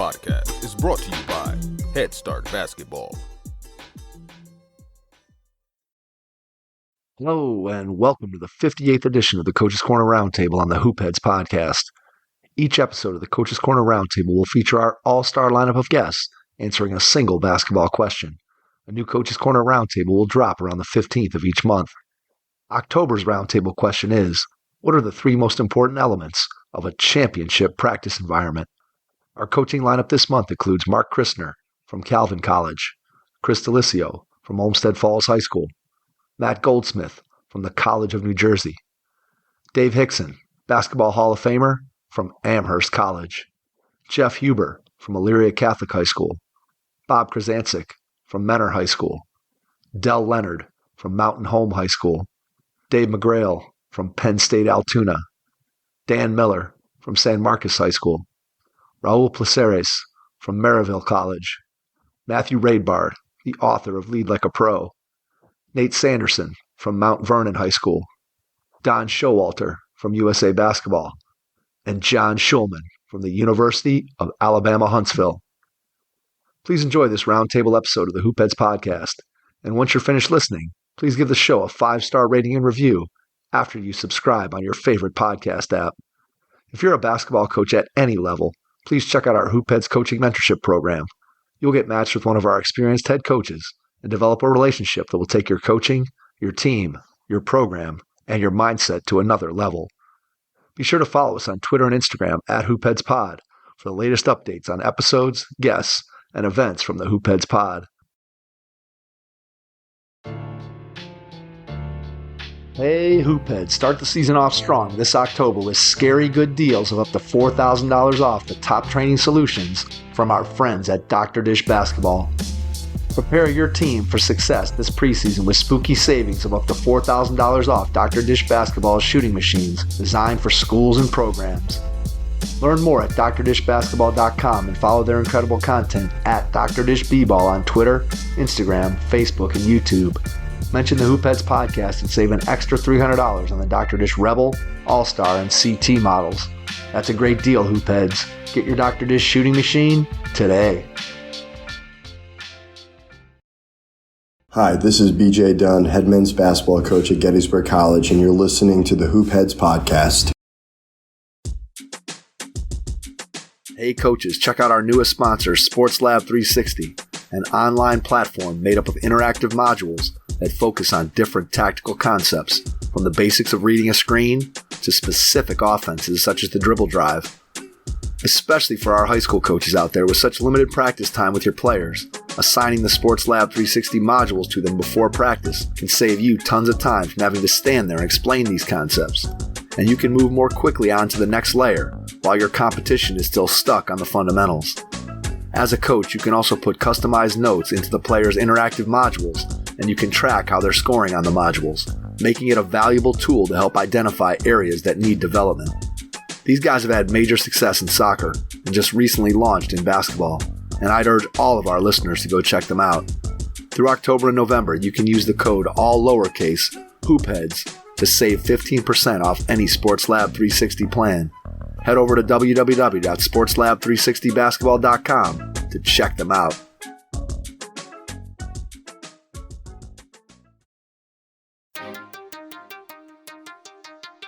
podcast is brought to you by Head Start Basketball. Hello, and welcome to the 58th edition of the Coach's Corner Roundtable on the Hoopheads podcast. Each episode of the Coach's Corner Roundtable will feature our all-star lineup of guests answering a single basketball question. A new Coach's Corner Roundtable will drop around the 15th of each month. October's Roundtable question is, what are the three most important elements of a championship practice environment? Our coaching lineup this month includes Mark Christner from Calvin College, Chris DeLisio from Olmsted Falls High School, Matt Goldsmith from the College of New Jersey, Dave Hixon, Basketball Hall of Famer from Amherst College, Jeff Huber from Elyria Catholic High School, Bob Krizancic from Menor High School, Dell Leonard from Mountain Home High School, Dave McGreal from Penn State Altoona, Dan Miller from San Marcos High School, Raul Placeres from Maryville College, Matthew Raidbard, the author of Lead Like a Pro, Nate Sanderson from Mount Vernon High School, Don Showalter from USA Basketball, and John Schulman from the University of Alabama Huntsville. Please enjoy this roundtable episode of the Hoopheads podcast, and once you're finished listening, please give the show a 5-star rating and review after you subscribe on your favorite podcast app. If you're a basketball coach at any level, please check out our Hoopheads Coaching Mentorship Program. You'll get matched with one of our experienced head coaches and develop a relationship that will take your coaching, your team, your program, and your mindset to another level. Be sure to follow us on Twitter and Instagram at HoopheadsPod for the latest updates on episodes, guests, and events from the Hoopheads Pod. Hey Hoopheads, start the season off strong this October with scary good deals of up to $4,000 off the top training solutions from our friends at Dr. Dish Basketball. Prepare your team for success this preseason with spooky savings of up to $4,000 off Dr. Dish Basketball's shooting machines designed for schools and programs. Learn more at drdishbasketball.com and follow their incredible content at Dr. Dish B-Ball on Twitter, Instagram, Facebook, and YouTube. Mention the Hoopheads podcast and save an extra $300 on the Dr. Dish Rebel, All-Star, and CT models. That's a great deal, Hoopheads. Get your Dr. Dish shooting machine today. Hi, this is BJ Dunn, head men's basketball coach at Gettysburg College, and you're listening to the Hoopheads podcast. Hey coaches, check out our newest sponsor, Sports Lab 360, an online platform made up of interactive modules that focus on different tactical concepts, from the basics of reading a screen to specific offenses such as the dribble drive. Especially for our high school coaches out there with such limited practice time with your players, assigning the Sports Lab 360 modules to them before practice can save you tons of time from having to stand there and explain these concepts. And you can move more quickly on to the next layer while your competition is still stuck on the fundamentals. As a coach, you can also put customized notes into the players' interactive modules, and you can track how they're scoring on the modules, making it a valuable tool to help identify areas that need development. These guys have had major success in soccer and just recently launched in basketball, and I'd urge all of our listeners to go check them out. Through October and November, you can use the code all lowercase HOOPHEADS to save 15% off any Sports Lab 360 plan. Head over to www.sportslab360basketball.com to check them out.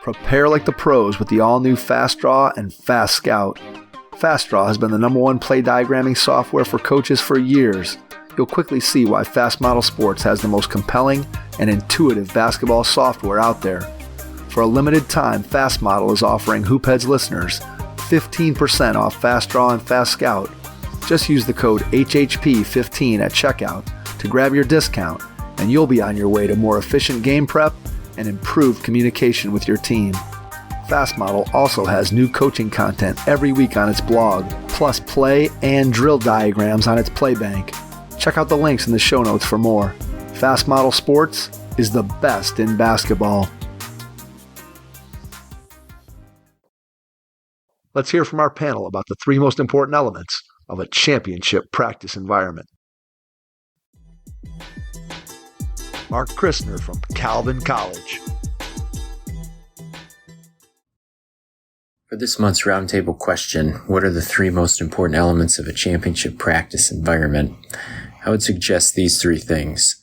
Prepare like the pros with the all-new Fast Draw and Fast Scout. Fast Draw has been the #1 play diagramming software for coaches for years. You'll quickly see why Fast Model Sports has the most compelling and intuitive basketball software out there. For a limited time, Fast Model is offering Hoopheads listeners 15% off Fast Draw and Fast Scout. Just use the code HHP15 at checkout to grab your discount, and you'll be on your way to more efficient game prep and improved communication with your team. Fast Model also has new coaching content every week on its blog, plus play and drill diagrams on its play bank. Check out the links in the show notes for more. Fast Model Sports is the best in basketball. Let's hear from our panel about the three most important elements of a championship practice environment. Mark Christner from Calvin College. For this month's roundtable question, what are the three most important elements of a championship practice environment? I would suggest these three things.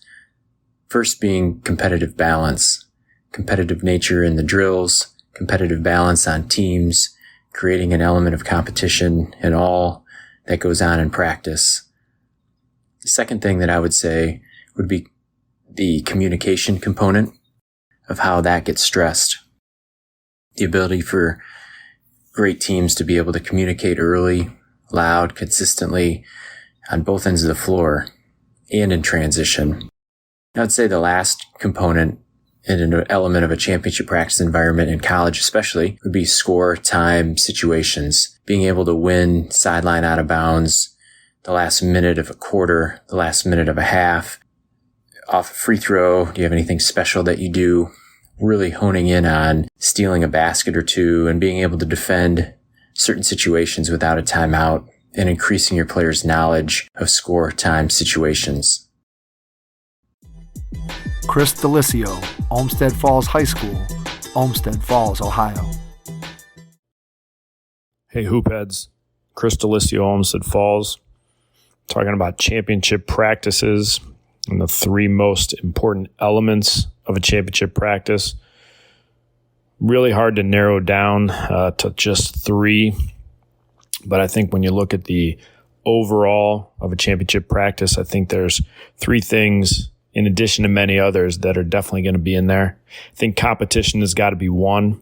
First being competitive balance, competitive nature in the drills, competitive balance on teams, creating an element of competition in all that goes on in practice. The second thing that I would say would be the communication component of how that gets stressed. The ability for great teams to be able to communicate early, loud, consistently on both ends of the floor and in transition. I would say the last component and an element of a championship practice environment in college especially would be score time situations. Being able to win sideline out of bounds, the last minute of a quarter, the last minute of a half, off a free throw. Do you have anything special that you do? Really honing in on stealing a basket or two and being able to defend certain situations without a timeout and increasing your players' knowledge of score time situations. Chris DeLisio, Olmsted Falls High School, Olmsted Falls, Ohio. Hey, Hoopheads. Chris DeLisio, Olmsted Falls. Talking about championship practices and the three most important elements of a championship practice. Really hard to narrow down to just three. But I think when you look at the overall of a championship practice, I think there's three things in addition to many others that are definitely going to be in there. I think competition has got to be one.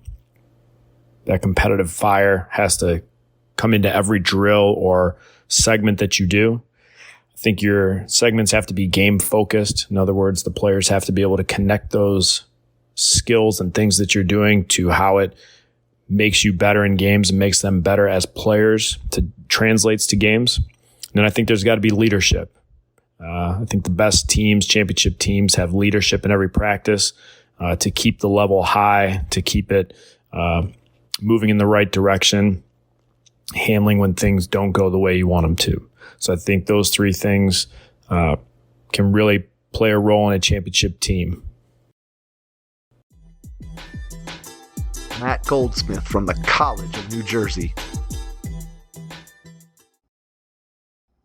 That competitive fire has to come into every drill or segment that you do. I think your segments have to be game focused. In other words, the players have to be able to connect those skills and things that you're doing to how it makes you better in games and makes them better as players to translates to games. And then I think there's got to be leadership. I think the best teams, championship teams, have leadership in every practice to keep the level high, to keep it moving in the right direction, handling when things don't go the way you want them to. So I think those three things can really play a role in a championship team. Matt Goldsmith from the College of New Jersey.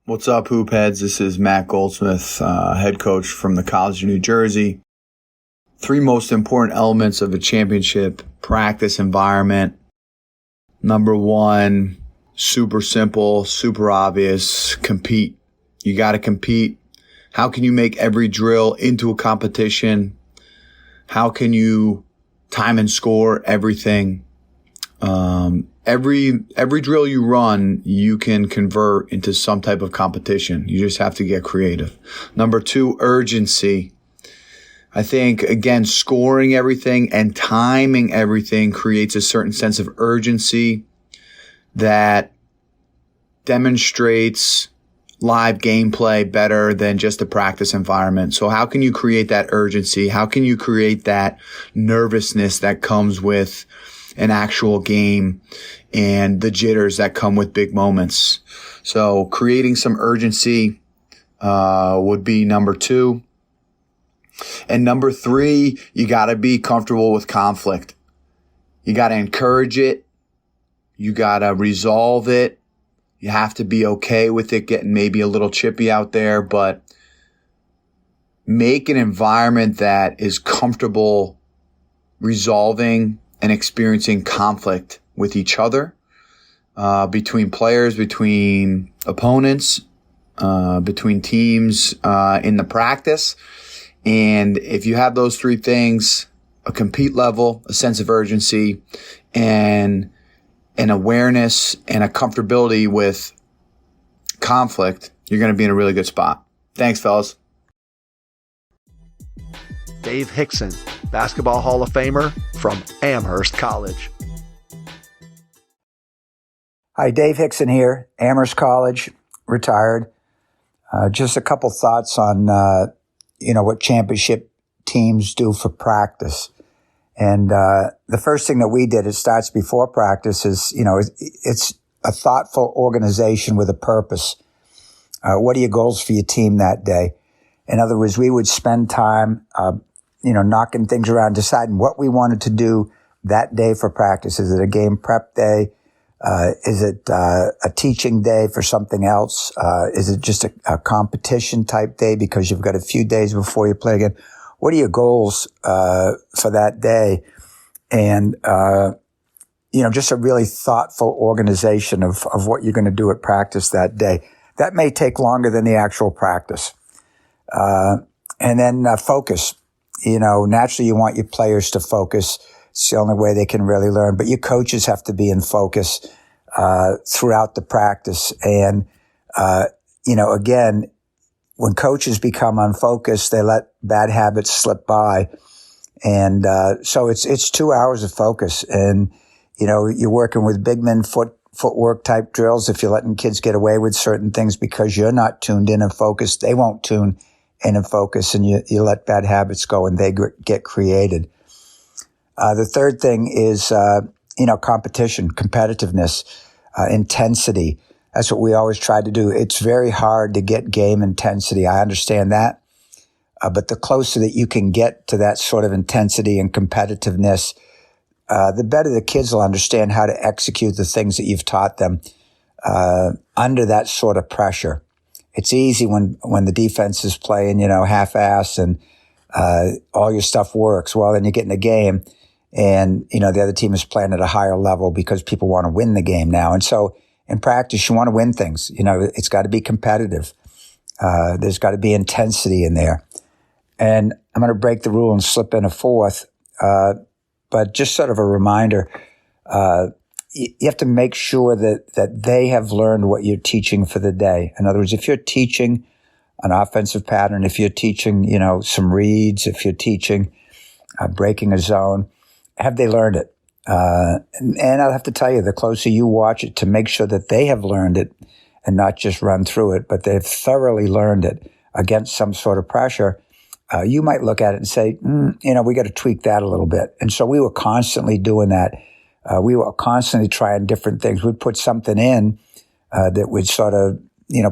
What's up, Hoopheads? This is Matt Goldsmith, head coach from the College of New Jersey. Three most important elements of a championship practice environment. Number one, super simple, super obvious, compete. You got to compete. How can you make every drill into a competition? How can you time and score everything? Every drill you run, you can convert into some type of competition. You just have to get creative. Number two, urgency. I think, again, scoring everything and timing everything creates a certain sense of urgency that demonstrates live gameplay better than just a practice environment. So how can you create that urgency? How can you create that nervousness that comes with an actual game and the jitters that come with big moments? So creating some urgency would be number two. And number three, you got to be comfortable with conflict. You got to encourage it. You got to resolve it. You have to be okay with it getting maybe a little chippy out there, but make an environment that is comfortable resolving and experiencing conflict with each other, between players, between opponents, between teams in the practice. And if you have those three things, a compete level, a sense of urgency, and an awareness and a comfortability with conflict, you're going to be in a really good spot. Thanks, fellas. Dave Hixon, Basketball Hall of Famer from Amherst College. Hi, Dave Hixon here, Amherst College, retired. Just a couple thoughts on, what championship teams do for practice. And the first thing that we did, it starts before practice, is, it's a thoughtful organization with a purpose. What are your goals for your team that day? In other words, we would spend time, knocking things around, deciding what we wanted to do that day for practice? Is it a game prep day? Is it a teaching day for something else? Is it just a competition type day because you've got a few days before you play again? What are your goals for that day? And just a really thoughtful organization of what you're going to do at practice that day. That may take longer than the actual practice. And then focus. Naturally you want your players to focus. It's the only way they can really learn. But your coaches have to be in focus throughout the practice. And, again, when coaches become unfocused, they let bad habits slip by. And so it's 2 hours of focus. And, you're working with big men footwork type drills. If you're letting kids get away with certain things because you're not tuned in and focused, they won't tune in and focus, and you let bad habits go and they get created. The third thing is, competition, competitiveness, intensity. That's what we always try to do. It's very hard to get game intensity. I understand that. But the closer that you can get to that sort of intensity and competitiveness, the better the kids will understand how to execute the things that you've taught them under that sort of pressure. It's easy when the defense is playing, half-ass and all your stuff works. Well, then you get in a game and, the other team is playing at a higher level because people want to win the game now. And so in practice, you want to win things. It's got to be competitive. There's got to be intensity in there. And I'm going to break the rule and slip in a fourth. But just sort of a reminder, you have to make sure that they have learned what you're teaching for the day. In other words, if you're teaching an offensive pattern, if you're teaching, some reads, if you're teaching breaking a zone, have they learned it? And I'll have to tell you, the closer you watch it to make sure that they have learned it and not just run through it, but they've thoroughly learned it against some sort of pressure, you might look at it and say, we got to tweak that a little bit. And so we were constantly doing that. We were constantly trying different things. We'd put something in that we'd sort of,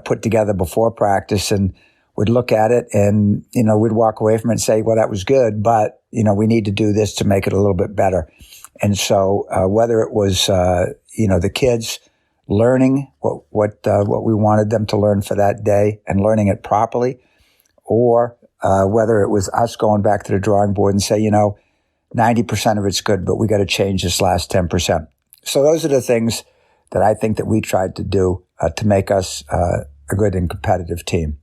put together before practice, and we'd look at it and, we'd walk away from it and say, well, that was good, but, we need to do this to make it a little bit better. And so whether it was, the kids learning what we wanted them to learn for that day and learning it properly, or whether it was us going back to the drawing board and say, 90% of it's good, but we got to change this last 10%. So those are the things that I think that we tried to do to make us a good and competitive team.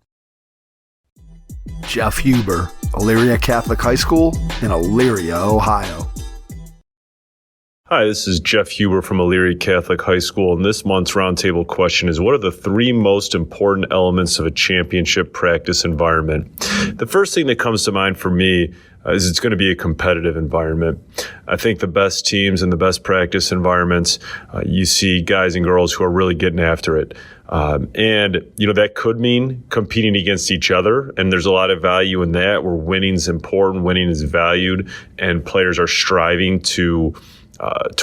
Jeff Huber, Elyria Catholic High School in Elyria, Ohio. Hi, this is Jeff Huber from Elyria Catholic High School, and this month's roundtable question is, what are the three most important elements of a championship practice environment? The first thing that comes to mind for me is it's going to be a competitive environment. I think the best teams and the best practice environments, you see guys and girls who are really getting after it. And that could mean competing against each other. And there's a lot of value in that, where winning is important, winning is valued, and players are striving to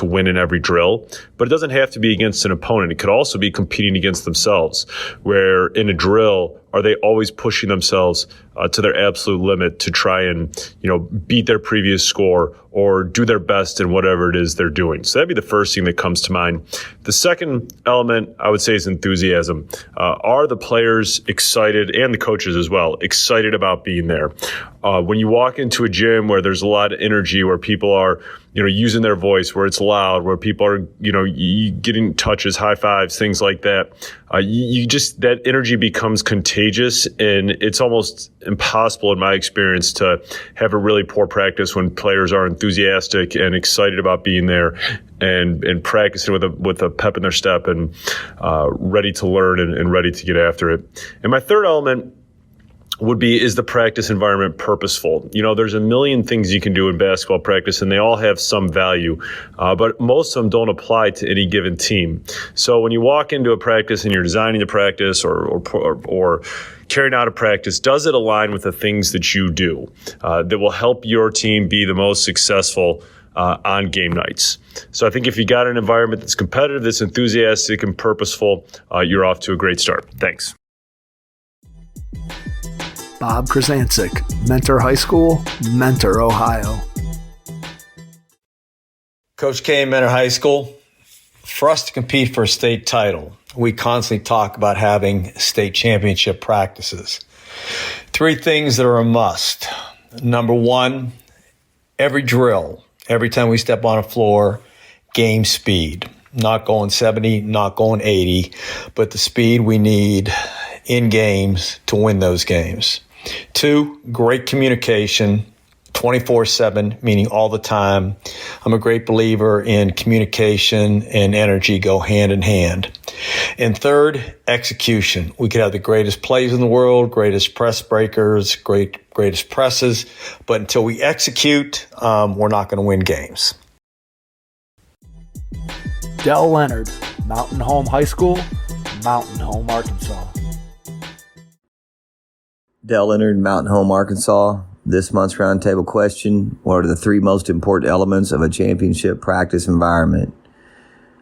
win in every drill. But it doesn't have to be against an opponent. It could also be competing against themselves, where in a drill, are they always pushing themselves to their absolute limit to try and, beat their previous score or do their best in whatever it is they're doing? So that'd be the first thing that comes to mind. The second element, I would say, is enthusiasm. Are the players excited, and the coaches as well, excited about being there? When you walk into a gym where there's a lot of energy, where people are, using their voice, where it's loud, where people are, getting touches, high fives, things like that, that energy becomes contagious, and it's almost impossible in my experience to have a really poor practice when players are enthusiastic and excited about being there and practicing with a pep in their step and ready to learn and ready to get after it. And my third element is the practice environment purposeful? There's a million things you can do in basketball practice, and they all have some value, but most of them don't apply to any given team. So when you walk into a practice and you're designing the practice or carrying out a practice, does it align with the things that you do that will help your team be the most successful on game nights? So I think if you got an environment that's competitive, that's enthusiastic and purposeful, you're off to a great start. Thanks. Bob Krizancic, Mentor High School, Mentor, Ohio. Coach K, Mentor High School. For us to compete for a state title, we constantly talk about having state championship practices. 3 things that are a must. Number 1, every drill, every time we step on a floor, game speed. Not going 70, not going 80, but the speed we need in games to win those games. 2, great communication, 24/7, meaning all the time. I'm a great believer in communication and energy go hand in hand. And 3rd, execution. We could have the greatest plays in the world, greatest press breakers, greatest presses, but until we execute, we're not going to win games. Dell Leonard, Mountain Home High School, Mountain Home, Arkansas. Dell Leonard, Mountain Home, Arkansas. This month's roundtable question: what are the 3 most important elements of a championship practice environment?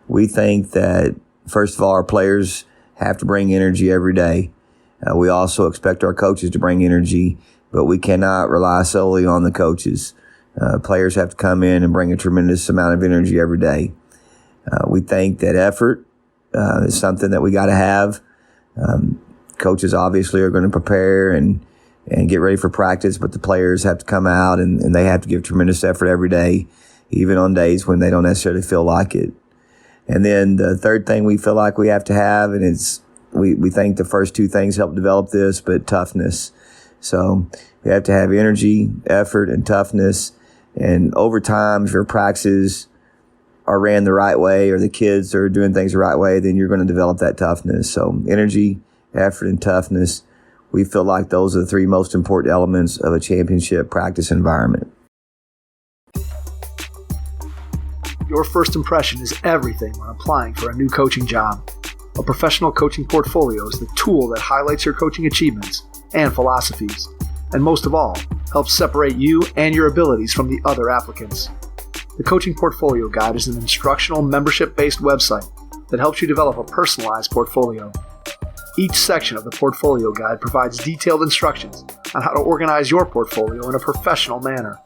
We think that, first of all, our players have to bring energy every day. We also expect our coaches to bring energy, but we cannot rely solely on the coaches. Players have to come in and bring a tremendous amount of energy every day. We think that effort is something that we got to have. Coaches obviously are going to prepare and get ready for practice, but the players have to come out and they have to give tremendous effort every day, even on days when they don't necessarily feel like it. And then the 3rd thing we feel like we have to have, and we think the first 2 things help develop this, but toughness. So we have to have energy, effort, and toughness. And over time, if your practices are ran the right way, or the kids are doing things the right way, then you're going to develop that toughness. So energy, effort, and toughness, we feel like those are the 3 most important elements of a championship practice environment. Your first impression is everything when applying for a new coaching job. A professional coaching portfolio is the tool that highlights your coaching achievements and philosophies, and most of all, helps separate you and your abilities from the other applicants. The Coaching Portfolio Guide is an instructional, membership-based website that helps you develop a personalized portfolio. Each section of the Portfolio Guide provides detailed instructions on how to organize your portfolio in a professional manner.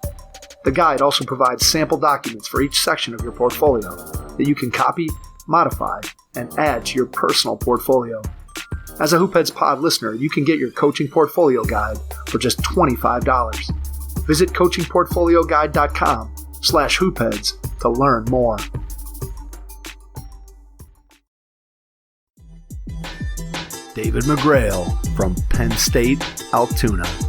The guide also provides sample documents for each section of your portfolio that you can copy, modify, and add to your personal portfolio. As a Hoopheads Pod listener, you can get your Coaching Portfolio Guide for just $25. Visit coachingportfolioguide.com/hoopheads to learn more. David McGreal from Penn State, Altoona. What's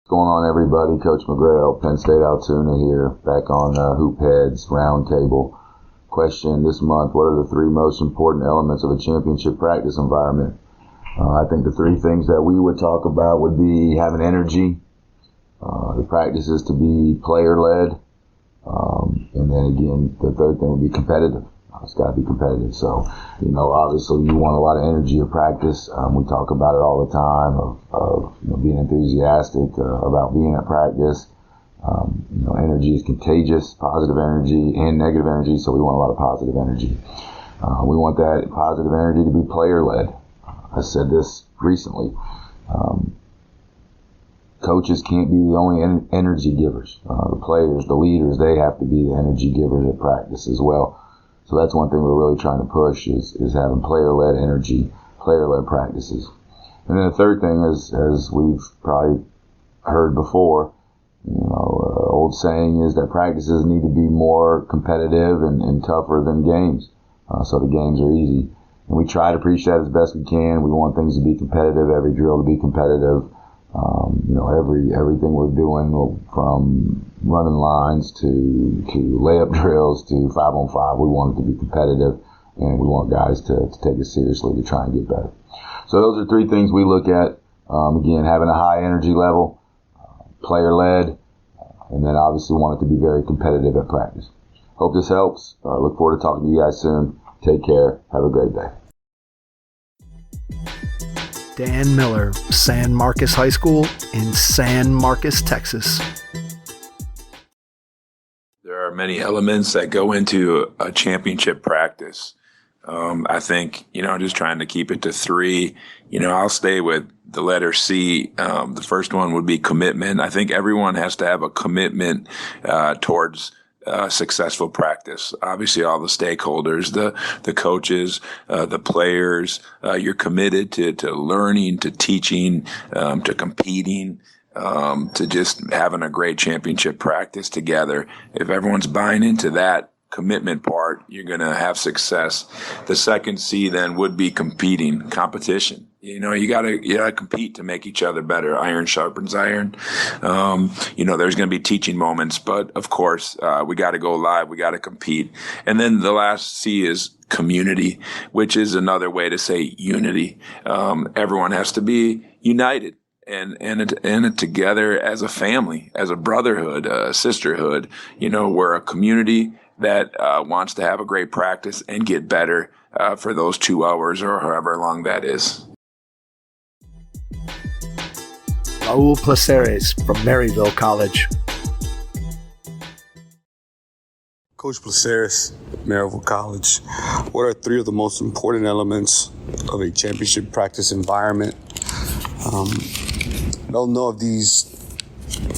going on, everybody? Coach McGreal, Penn State, Altoona here, back on Hoopheads Roundtable. Question this month: what are the 3 most important elements of a championship practice environment? I think the 3 things that we would talk about would be having energy, the practices to be player-led, and then again, the 3rd thing would be competitive. It's got to be competitive. So, obviously you want a lot of energy at practice. We talk about it all the time of being enthusiastic about being at practice. Energy is contagious, positive energy and negative energy, so we want a lot of positive energy. We want that positive energy to be player-led. I said this recently. Coaches can't be the only energy givers. The players, the leaders, they have to be the energy givers at practice as well. So that's one thing we're really trying to push is having player-led energy, player-led practices. And then the 3rd thing is, as we've probably heard before, old saying is that practices need to be more competitive and tougher than games. So the games are easy. And we try to preach that as best we can. We want things to be competitive, every drill to be competitive. Everything we're doing, from running lines to layup drills to 5-on-5, we want it to be competitive, and we want guys to take it seriously to try and get better. So those are 3 things we look at. Again, having a high energy level, player-led, and then obviously want it to be very competitive at practice. Hope this helps. Look forward to talking to you guys soon. Take care. Have a great day. Dan Miller, San Marcos High School in San Marcos, Texas. There are many elements that go into a championship practice. I think, just trying to keep it to 3. I'll stay with the letter C. The first one would be commitment. I think everyone has to have a commitment towards successful practice. Obviously, all the stakeholders, the coaches, the players, you're committed to learning, to teaching, to competing, to just having a great championship practice together. If everyone's buying into that commitment part, you're going to have success. The second C then would be competition. You gotta compete to make each other better. Iron sharpens iron. There's going to be teaching moments, but of course, we got to go live. We got to compete. And then the last C is community, which is another way to say unity. Everyone has to be united and together as a family, as a brotherhood, a sisterhood. We're a community that wants to have a great practice and get better for those 2 hours or however long that is. Raul Placeres from Maryville College. Coach Placeres, Maryville College. What are 3 of the most important elements of a championship practice environment? I don't know if these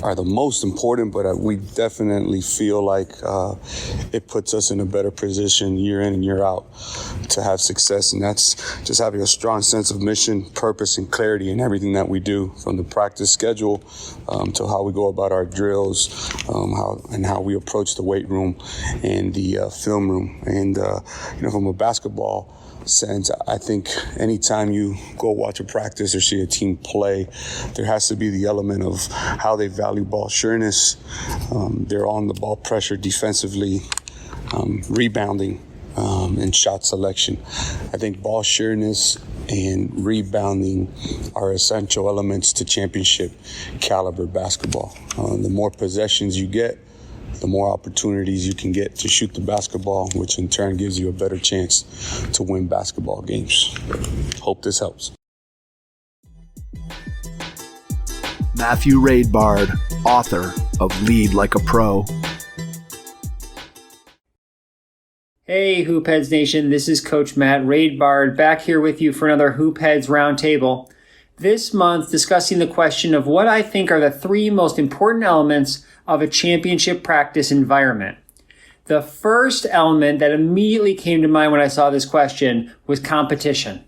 are the most important, but we definitely feel like it puts us in a better position year in and year out to have success. And that's just having a strong sense of mission, purpose, and clarity in everything that we do, from the practice schedule to how we go about our drills, how we approach the weight room and the film room. And, from a basketball sense, I think anytime you go watch a practice or see a team play, there has to be the element of how they value ball sureness, their on the ball pressure defensively, rebounding, and shot selection. I think ball sureness and rebounding are essential elements to championship caliber basketball. The more possessions you get, the more opportunities you can get to shoot the basketball, which in turn gives you a better chance to win basketball games. Hope this helps. Matthew Raidbard, author of Lead Like a Pro. Hey, Hoopheads Nation, this is Coach Matt Raidbard back here with you for another Hoopheads Roundtable. This month, discussing the question of what I think are the 3 most important elements of a championship practice environment. The first element that immediately came to mind when I saw this question was competition.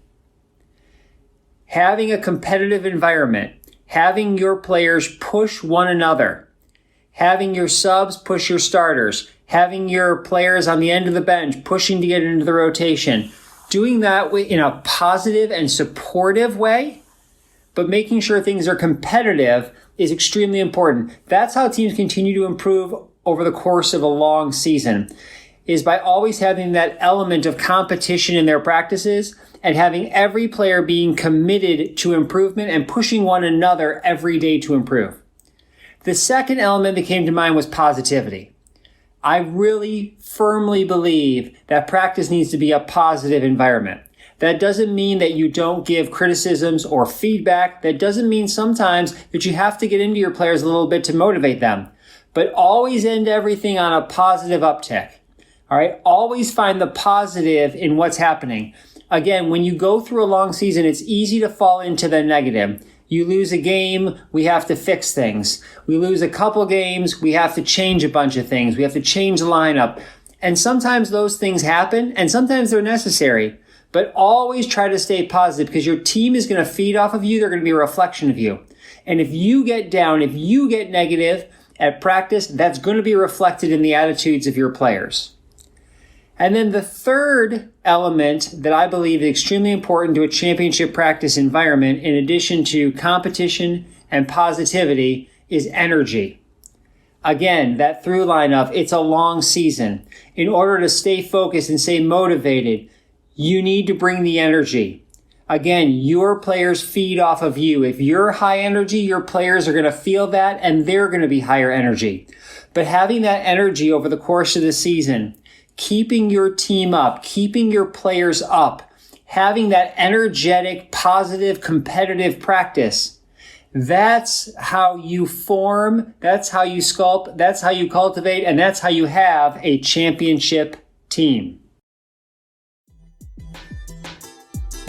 Having a competitive environment, having your players push one another, having your subs push your starters, having your players on the end of the bench pushing to get into the rotation, doing that in a positive and supportive way, but making sure things are competitive is extremely important. That's how teams continue to improve over the course of a long season, is by always having that element of competition in their practices and having every player being committed to improvement and pushing one another every day to improve. The second element that came to mind was positivity. I really firmly believe that practice needs to be a positive environment. That doesn't mean that you don't give criticisms or feedback. That doesn't mean sometimes that you have to get into your players a little bit to motivate them. But always end everything on a positive uptick. All right? Always find the positive in what's happening. Again, when you go through a long season, it's easy to fall into the negative. You lose a game, we have to fix things. We lose a couple games, we have to change a bunch of things. We have to change the lineup. And sometimes those things happen, and sometimes they're necessary. But always try to stay positive, because your team is going to feed off of you. They're going to be a reflection of you. And if you get down, if you get negative at practice, that's going to be reflected in the attitudes of your players. And then the third element that I believe is extremely important to a championship practice environment, in addition to competition and positivity, is energy. Again, that through line of it's a long season. In order to stay focused and stay motivated, you need to bring the energy. Again, your players feed off of you. If you're high energy, your players are going to feel that and they're going to be higher energy. But having that energy over the course of the season, keeping your team up, keeping your players up, having that energetic, positive, competitive practice, that's how you form, that's how you sculpt, that's how you cultivate, and that's how you have a championship team.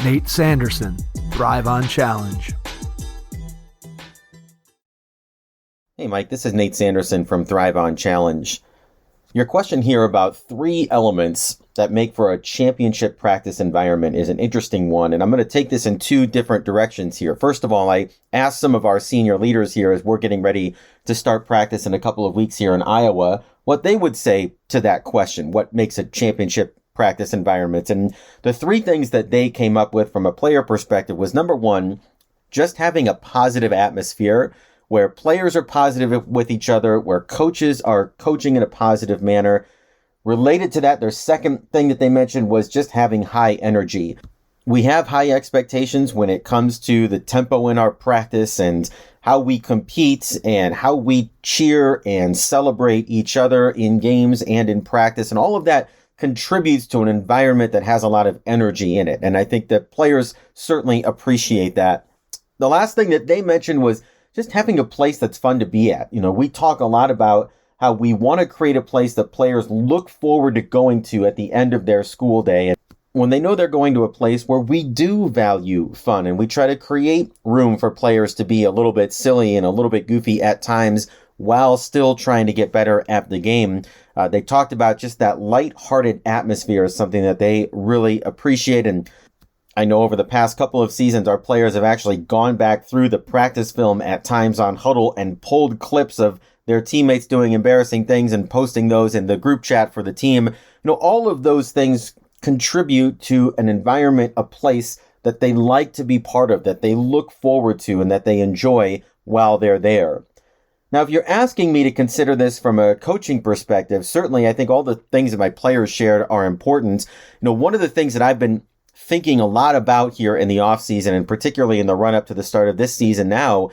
Nate Sanderson, Thrive on Challenge. Hey Mike, this is Nate Sanderson from Thrive on Challenge. Your question here about 3 elements that make for a championship practice environment is an interesting one, and I'm going to take this in 2 different directions here. First of all, I asked some of our senior leaders here as we're getting ready to start practice in a couple of weeks here in Iowa, what they would say to that question, what makes a championship practice environment. And the 3 things that they came up with from a player perspective was, number 1, just having a positive atmosphere where players are positive with each other, where coaches are coaching in a positive manner. Related to that, their second thing that they mentioned was just having high energy. We have high expectations when it comes to the tempo in our practice and how we compete and how we cheer and celebrate each other in games and in practice. And all of that contributes to an environment that has a lot of energy in it. And I think that players certainly appreciate that. The last thing that they mentioned was just having a place that's fun to be at. You know, we talk a lot about how we want to create a place that players look forward to going to at the end of their school day. And when they know they're going to a place where we do value fun and we try to create room for players to be a little bit silly and a little bit goofy at times while still trying to get better at the game. They talked about just that lighthearted atmosphere is something that they really appreciate. And I know over the past couple of seasons, our players have actually gone back through the practice film at times on Huddle and pulled clips of their teammates doing embarrassing things and posting those in the group chat for the team. You know, all of those things contribute to an environment, a place that they like to be part of, that they look forward to, and that they enjoy while they're there. Now, if you're asking me to consider this from a coaching perspective, certainly I think all the things that my players shared are important. You know, one of the things that I've been thinking a lot about here in the offseason, and particularly in the run-up to the start of this season now,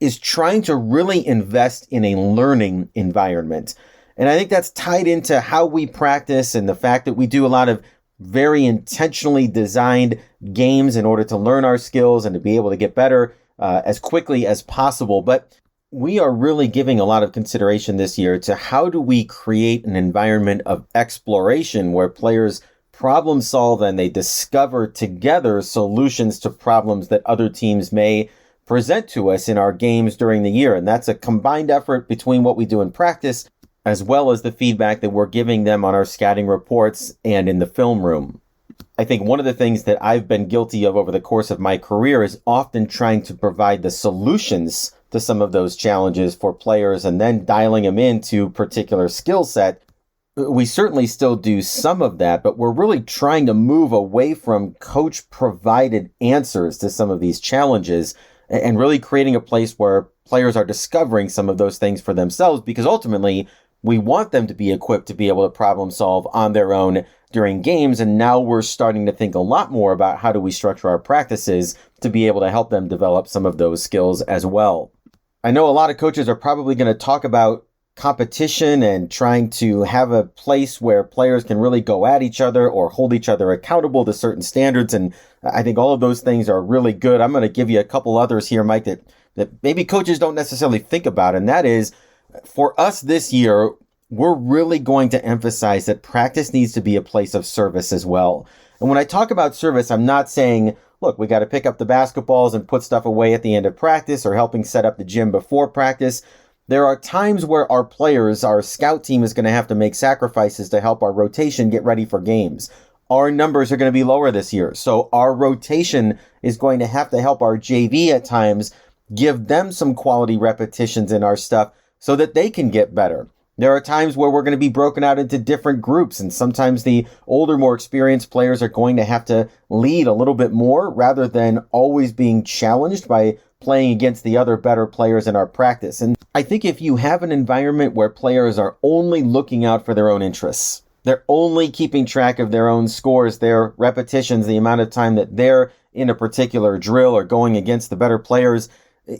is trying to really invest in a learning environment. And I think that's tied into how we practice and the fact that we do a lot of very intentionally designed games in order to learn our skills and to be able to get better as quickly as possible. But we are really giving a lot of consideration this year to how do we create an environment of exploration where players problem solve and they discover together solutions to problems that other teams may present to us in our games during the year. And that's a combined effort between what we do in practice as well as the feedback that we're giving them on our scouting reports and in the film room. I think one of the things that I've been guilty of over the course of my career is often trying to provide the solutions to some of those challenges for players and then dialing them into a particular skill set. We certainly still do some of that, but we're really trying to move away from coach-provided answers to some of these challenges and really creating a place where players are discovering some of those things for themselves, because ultimately we want them to be equipped to be able to problem solve on their own during games. And now we're starting to think a lot more about how do we structure our practices to be able to help them develop some of those skills as well. I know a lot of coaches are probably going to talk about competition and trying to have a place where players can really go at each other or hold each other accountable to certain standards. And I think all of those things are really good. I'm going to give you a couple others here, Mike, that maybe coaches don't necessarily think about. And that is, for us this year, we're really going to emphasize that practice needs to be a place of service as well. And when I talk about service, I'm not saying, look, we got to pick up the basketballs and put stuff away at the end of practice or helping set up the gym before practice. There are times where our players, our scout team is going to have to make sacrifices to help our rotation get ready for games. Our numbers are going to be lower this year, so our rotation is going to have to help our JV at times, give them some quality repetitions in our stuff so that they can get better. There are times where we're going to be broken out into different groups, and sometimes the older, more experienced players are going to have to lead a little bit more rather than always being challenged by playing against the other better players in our practice. And I think if you have an environment where players are only looking out for their own interests, they're only keeping track of their own scores, their repetitions, the amount of time that they're in a particular drill or going against the better players,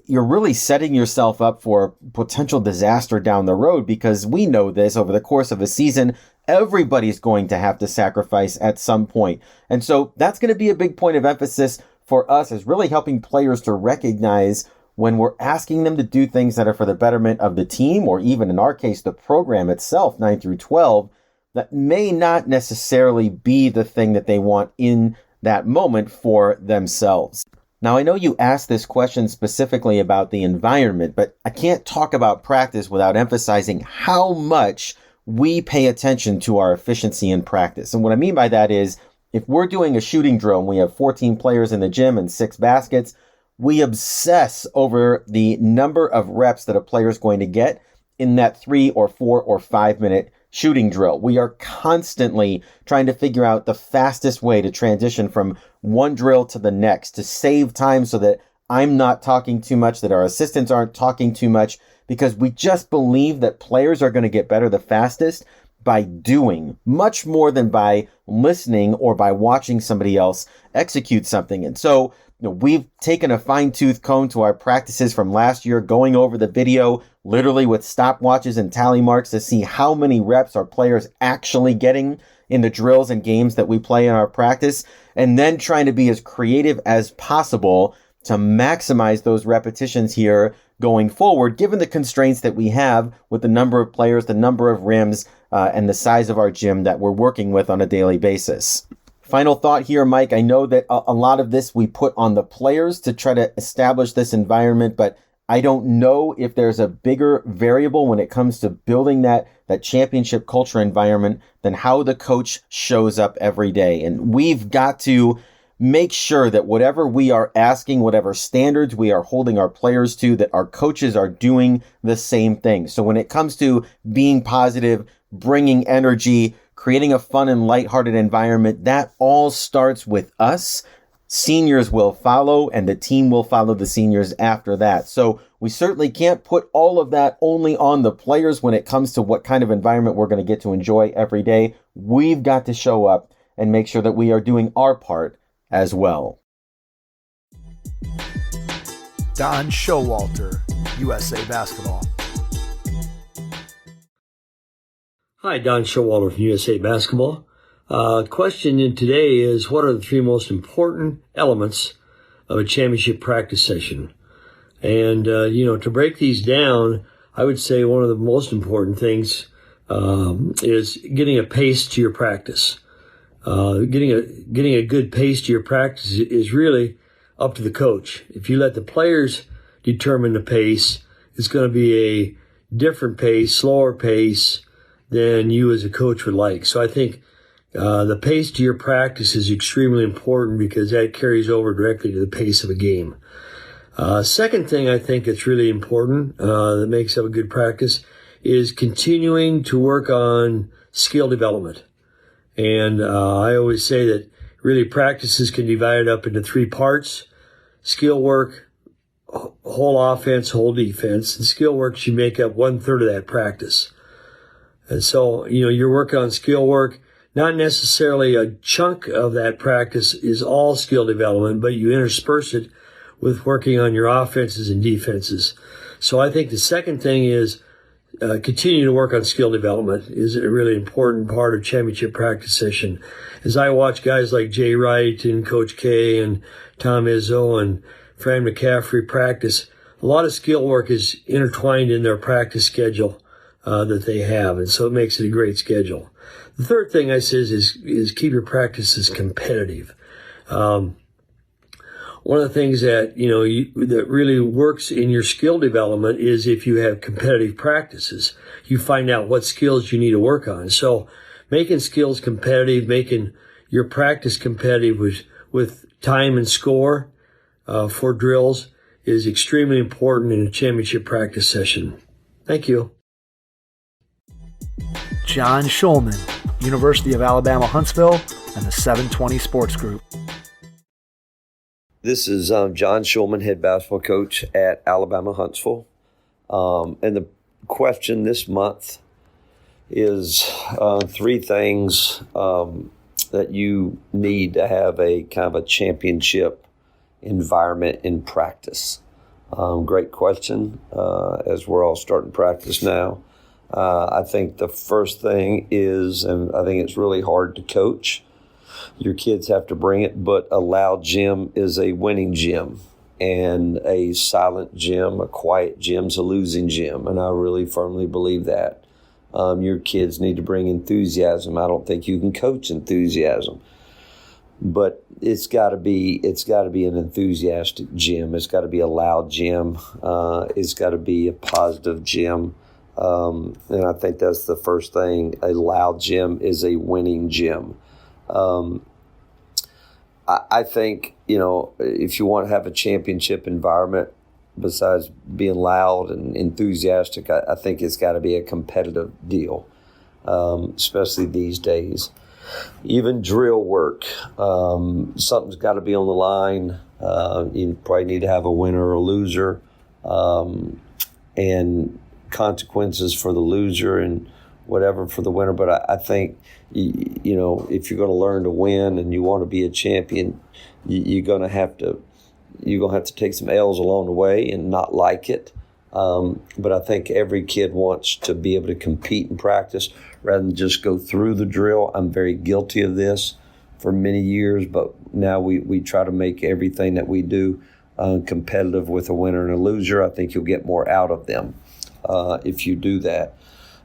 you're really setting yourself up for potential disaster down the road, because we know this over the course of a season, everybody's going to have to sacrifice at some point. And so that's going to be a big point of emphasis for us, is really helping players to recognize when we're asking them to do things that are for the betterment of the team, or even in our case, the program itself, 9 through 12, that may not necessarily be the thing that they want in that moment for themselves. Now, I know you asked this question specifically about the environment, but I can't talk about practice without emphasizing how much we pay attention to our efficiency in practice. And what I mean by that is, if we're doing a shooting drill and we have 14 players in the gym and 6 baskets, we obsess over the number of reps that a player is going to get in that 3 or 4 or 5 minute shooting drill. We are constantly trying to figure out the fastest way to transition from one drill to the next, to save time so that I'm not talking too much, that our assistants aren't talking too much, because we just believe that players are going to get better the fastest by doing, much more than by listening or by watching somebody else execute something. And so, we've taken a fine-tooth comb to our practices from last year, going over the video literally with stopwatches and tally marks to see how many reps our players actually getting in the drills and games that we play in our practice, and then trying to be as creative as possible to maximize those repetitions here going forward, given the constraints that we have with the number of players, the number of rims, and the size of our gym that we're working with on a daily basis. Final thought here, Mike. I know that a lot of this we put on the players to try to establish this environment, but I don't know if there's a bigger variable when it comes to building that championship culture environment than how the coach shows up every day. And we've got to make sure that whatever we are asking, whatever standards we are holding our players to, that our coaches are doing the same thing. So when it comes to being positive, bringing energy, creating a fun and lighthearted environment, that all starts with us. Seniors will follow, and the team will follow the seniors after that. So we certainly can't put all of that only on the players when it comes to what kind of environment we're going to get to enjoy every day. We've got to show up and make sure that we are doing our part as well. Don Showalter, USA Basketball. Hi, Don Showalter from USA Basketball. Question today is, what are the 3 most important elements of a championship practice session? And, to break these down, I would say one of the most important things is getting a pace to your practice. Getting a good pace to your practice is really up to the coach. If you let the players determine the pace, it's going to be a different pace, slower pace than you as a coach would like. So I think the pace to your practice is extremely important because that carries over directly to the pace of a game. Second thing I think that's really important that makes up a good practice is continuing to work on skill development. And I always say that really practices can be divided up into 3 parts: skill work, whole offense, whole defense. And skill work should make up 1/3 of that practice. And so, you're working on skill work. Not necessarily a chunk of that practice is all skill development, but you intersperse it with working on your offenses and defenses. So I think the second thing is continue to work on skill development is a really important part of championship practice session. As I watch guys like Jay Wright and Coach K and Tom Izzo and Fran McCaffrey practice, a lot of skill work is intertwined in their practice schedule that they have, and so it makes it a great schedule. The third thing I say is keep your practices competitive. One of the things that that really works in your skill development is if you have competitive practices, you find out what skills you need to work on. So making skills competitive, making your practice competitive with time and score for drills is extremely important in a championship practice session. Thank you. John Schulman, University of Alabama Huntsville, and the 720 Sports Group. This is John Schulman, head basketball coach at Alabama Huntsville. And the question this month is 3 things that you need to have a kind of a championship environment in practice. Great question, as we're all starting practice now. I think the first thing is, and I think it's really hard to coach, your kids have to bring it, but a loud gym is a winning gym, and a silent gym, a quiet gym is a losing gym, and I really firmly believe that. Your kids need to bring enthusiasm. I don't think you can coach enthusiasm, but it's got to be an enthusiastic gym. It's got to be a loud gym. It's got to be a positive gym. And I think that's the first thing. A loud gym is a winning gym. I think, if you want to have a championship environment, besides being loud and enthusiastic, I think it's got to be a competitive deal, especially these days. Even drill work, something's got to be on the line. You probably need to have a winner or a loser, and consequences for the loser and whatever for the winner. But I think, if you're going to learn to win and you want to be a champion, you're going to have to take some L's along the way and not like it. But I think every kid wants to be able to compete in practice rather than just go through the drill. I'm very guilty of this for many years, but now we try to make everything that we do competitive with a winner and a loser. I think you'll get more out of them if you do that.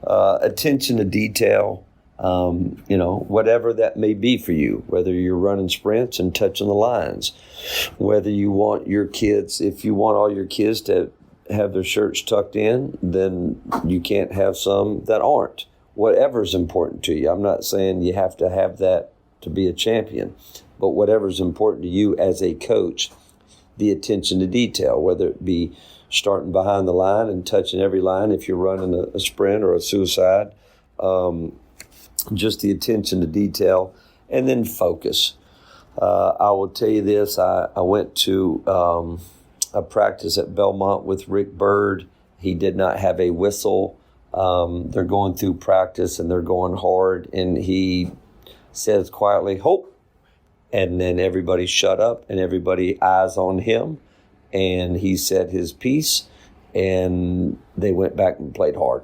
Attention to detail, whatever that may be for you, whether you're running sprints and touching the lines, whether you want if you want all your kids to have their shirts tucked in, then you can't have some that aren't. Whatever's important to you. I'm not saying you have to have that to be a champion, but whatever's important to you as a coach, the attention to detail, whether it be starting behind the line and touching every line if you're running a sprint or a suicide, just the attention to detail, and then focus. I will tell you this, I went to a practice at Belmont with Rick Bird. He did not have a whistle. They're going through practice and they're going hard, and he says quietly, "Hope," and then everybody shut up and everybody eyes on him, and he said his piece, and they went back and played hard.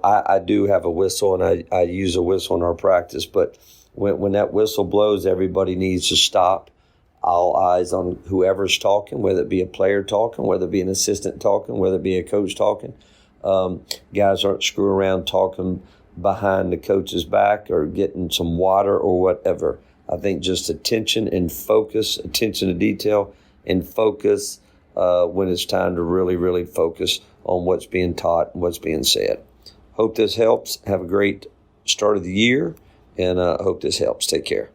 I do have a whistle, and I use a whistle in our practice, but when that whistle blows, everybody needs to stop. All eyes on whoever's talking, whether it be a player talking, whether it be an assistant talking, whether it be a coach talking. Guys aren't screwing around talking behind the coach's back or getting some water or whatever. I think just attention and focus, attention to detail and focus when it's time to really, really focus on what's being taught and what's being said. Hope this helps. Have a great start of the year, and hope this helps. Take care.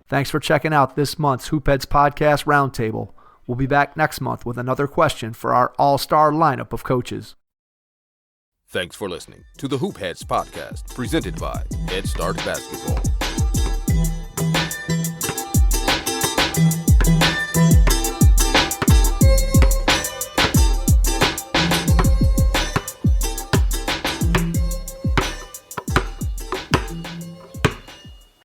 Thanks for checking out this month's Hoopheads Podcast Roundtable. We'll be back next month with another question for our all-star lineup of coaches. Thanks for listening to the Hoopheads Podcast, presented by Head Start Basketball.